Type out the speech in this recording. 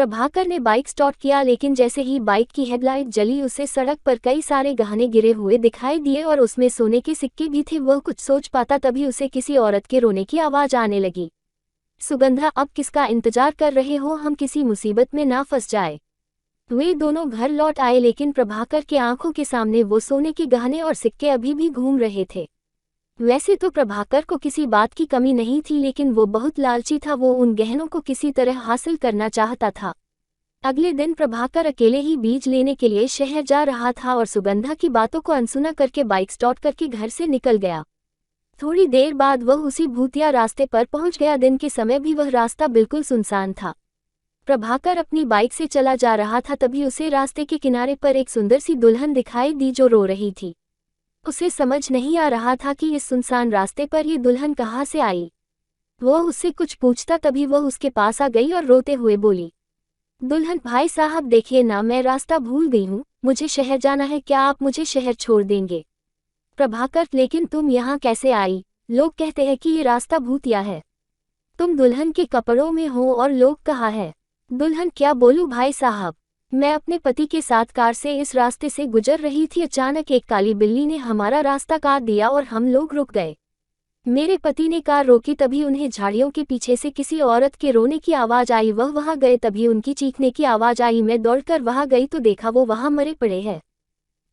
प्रभाकर ने bike start किया, लेकिन जैसे ही बाइक की हेडलाइट जली उसे सड़क पर कई सारे गहने गिरे हुए दिखाई दिए और उसमें सोने के सिक्के भी थे। वह कुछ सोच पाता तभी उसे किसी औरत के रोने की आवाज़ आने लगी। सुगंधा, अब किसका इंतजार कर रहे हो? हम किसी मुसीबत में ना फंस जाए। वे दोनों घर लौट आए, लेकिन प्रभाकर के आंखों के सामने वो सोने के गहने और सिक्के अभी भी घूम रहे थे। वैसे तो प्रभाकर को किसी बात की कमी नहीं थी, लेकिन वो बहुत लालची था। वो उन गहनों को किसी तरह हासिल करना चाहता था। अगले दिन प्रभाकर अकेले ही बीज लेने के लिए शहर जा रहा था और सुगंधा की बातों को अनसुना करके बाइक स्टार्ट करके घर से निकल गया। थोड़ी देर बाद वह उसी भूतिया रास्ते पर पहुंच गया। दिन के समय भी वह रास्ता बिल्कुल सुनसान था। प्रभाकर अपनी बाइक से चला जा रहा था, तभी उसे रास्ते के किनारे पर एक सुंदर सी दुल्हन दिखाई दी जो रो रही थी। उसे समझ नहीं आ रहा था कि इस सुनसान रास्ते पर ये दुल्हन कहाँ से आई। वह उससे कुछ पूछता तभी वह उसके पास आ गई और रोते हुए बोली, दुल्हन भाई साहब देखिए ना, मैं रास्ता भूल गई हूँ, मुझे शहर जाना है, क्या आप मुझे शहर छोड़ देंगे? प्रभाकर, लेकिन तुम यहाँ कैसे आई? लोग कहते हैं कि ये रास्ता भूतिया है। तुम दुल्हन के कपड़ों में हो और लोग कहाँ है? दुल्हन, क्या बोलूं भाई साहब, मैं अपने पति के साथ कार से इस रास्ते से गुजर रही थी। अचानक एक काली बिल्ली ने हमारा रास्ता काट दिया और हम लोग रुक गए। मेरे पति ने कार रोकी, तभी उन्हें झाड़ियों के पीछे से किसी औरत के रोने की आवाज़ आई। वह वहां गए, तभी उनकी चीखने की आवाज़ आई। मैं दौड़कर वहां गई तो देखा वो वहां मरे पड़े हैं।